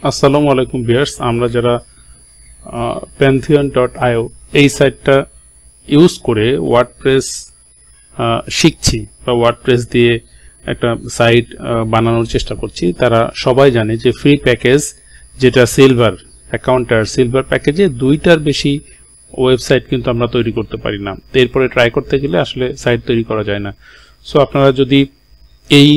আসসালামু আলাইকুম ভিউয়ার্স, আমরা যারা pantheon.io এই সাইটটা ইউজ করে ওয়ার্ডপ্রেস শিখছি বা ওয়ার্ডপ্রেস দিয়ে একটা সাইট বানানোর চেষ্টা করছি, তারা সবাই জানে যে ফ্রি প্যাকেজ যেটা সিলভার অ্যাকাউন্টার সিলভার প্যাকেজে দুইটার বেশি ওয়েবসাইট কিন্তু আমরা তৈরি করতে পারি না। এরপরে ট্রাই করতে গেলে আসলে সাইট তৈরি করা যায় না। সো আপনারা যদি এই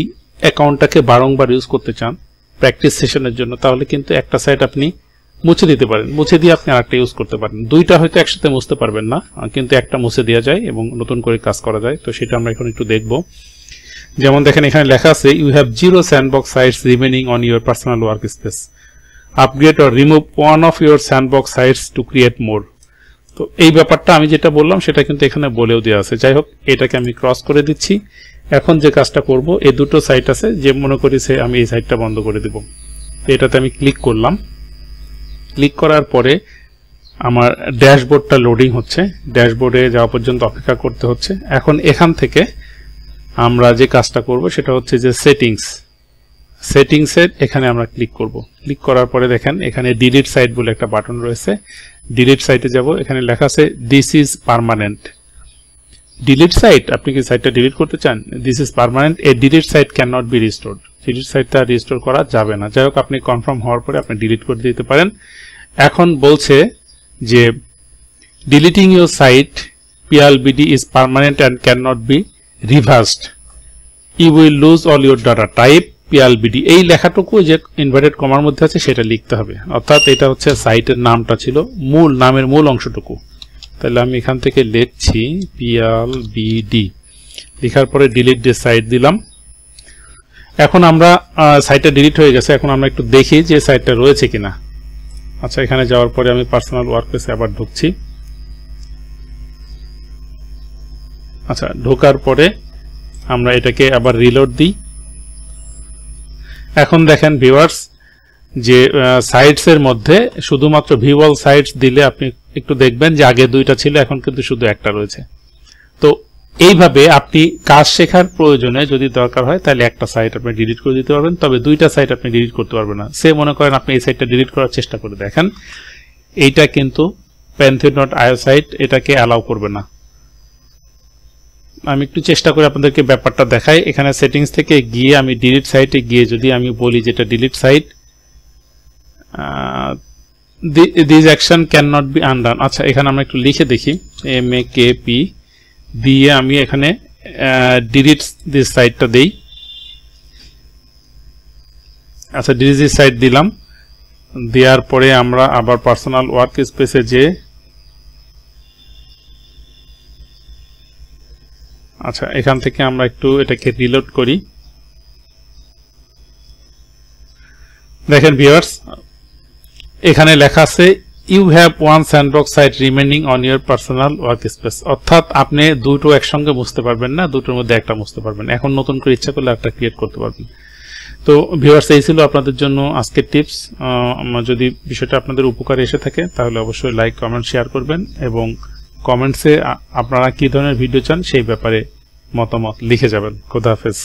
অ্যাকাউন্টটাকে বারংবার ইউজ করতে চান প্র্যাকটিস সেশনের জন্য, তাহলে কিন্তু একটা সাইট আপনি মুছে দিতে পারেন, মুছে দিয়ে আপনি আরেকটা ইউজ করতে পারেন। দুইটা হয়তো একসাথে মুছতে পারবেন না, কিন্তু একটা মুছে দেওয়া যায় এবং নতুন করে কাজ করা যায়। তো সেটা আমরা এখন একটু দেখব। যেমন দেখেন এখানে লেখা আছে you have 0 sandbox sites remaining on your personal work space, upgrade or remove one of your sandbox sites to create more. তো এই ব্যাপারটা আমি যেটা বললাম সেটা কিন্তু এখানে বলেও দেওয়া আছে। যাই হোক, এটাকে আমি ক্রস করে দিচ্ছি। এখন যে কাজটা করব, এই দুটো সাইট আছে, যে মনে করেছে আমি এই সাইটটা বন্ধ করে দেব। এটাতে আমি ক্লিক করলাম। ক্লিক করার পরে আমার ড্যাশবোর্ডটা লোডিং হচ্ছে, ড্যাশবোর্ডে যাওয়া পর্যন্ত অপেক্ষা করতে হচ্ছে। এখন এখান থেকে আমরা যে কাজটা করব সেটা হচ্ছে যে সেটিংসের এখানে আমরা ক্লিক করব। ক্লিক করার পরে দেখেন এখানে ডিলিট সাইট বলে একটা বাটন রয়েছে। ডিলিট সাইটে যাব, এখানে লেখা আছে this is permanent. Delete site, আপনি কি সাইটটা ডিলিট করতে চান? This is permanent, a delete site can not be restored. Delete সাইটটা রিস্টোর করা যাবে না। যাই হোক, আপনি কনফার্ম হওয়ার পরে আপনি ডিলিট করে দিতে পারেন। এখন বলছে যে deleting your site PLBD is permanent and can not be reversed, you will lose all your data type PLBD। এই লেখাটুকু যে ইনভার্টেড কমার মধ্যে আছে সেটা লিখতে হবে, অর্থাৎ এটা হচ্ছে সাইটের নামটা ছিল, নামের মূল অংশটুকু। তাহলে আমি এখান থেকে লিখছি PLBD, লেখার পরে ডিলিট দিস সাইট দিলাম। এখন আমরা সাইটটা ডিলিট হয়ে গেছে, এখন আমরা একটু দেখি যে সাইটটা রয়েছে কিনা। আচ্ছা, এখানে যাওয়ার পরে আমি পার্সোনাল ওয়ার্কপ্লেসে আবার ঢুকছি। আচ্ছা, ঢোকার পরে আমরা এটাকে আবার রিলোড দিই। এখন দেখেন ভিউয়ার্স যে সাইটস এর মধ্যে শুধুমাত্র ভিউ অল সাইটস দিলে আপনি একটু দেখবেন যে আগে দুইটা ছিল, এখন কিন্তু শুধু একটা রয়েছে। তো এইভাবে আপনি কাজ শেখার প্রয়োজনে যদি দরকার হয় তাহলে একটা সাইট আপনি ডিলিট করে দিতে পারবেন, তবে দুইটা সাইট আপনি ডিলিট করতে পারবেন না। সে মনে করেন আপনি এই সাইটটা ডিলিট করার চেষ্টা করে দেখেন, এইটা কিন্তু pantheon.io সাইট এটাকে অ্যালাউ করবে না। আমি একটু চেষ্টা করে আপনাদেরকে ব্যাপারটা দেখাই। এখানে সেটিংস থেকে গিয়ে আমি ডিলিট সাইটে গিয়ে যদি আমি বলি যেটা delete site, this action can not be undone. আচ্ছা, এখানে আমরা একটু লিখে দেখি MAKP দিয়ে আমি এখানে ডিলিট দিস সাইটটা দেই। আচ্ছা, ডিলিট দিস সাইট দিলাম। দেওয়ার পরে আমরা আবার পার্সোনাল ওয়ার্ক স্পেসে যে আচ্ছা এখান থেকে আমরা একটু এটাকে রিলোড করি। দেখেন ভিউয়ার্স, এখানে লেখা আছে you have one sandbox site remaining on your personal work space, অর্থাৎ আপনি দুটো একসঙ্গে মুছতে পারবেন না, দুটোর মধ্যে একটা মুছতে পারবেন। এখন নতুন করে ইচ্ছা করলে একটা ক্রিয়েট করতে পারবেন। তো ভিউয়ার্স, এই ছিল আপনাদের জন্য আজকের টিপস। যদি বিষয়টা আপনাদের উপকারে এসে থাকে তাহলে অবশ্যই লাইক, কমেন্ট, শেয়ার করবেন এবং কমেন্টসে আপনারা কি ধরনের ভিডিও চান সেই ব্যাপারে মতামত লিখে যাবেন। খোদা হাফেজ।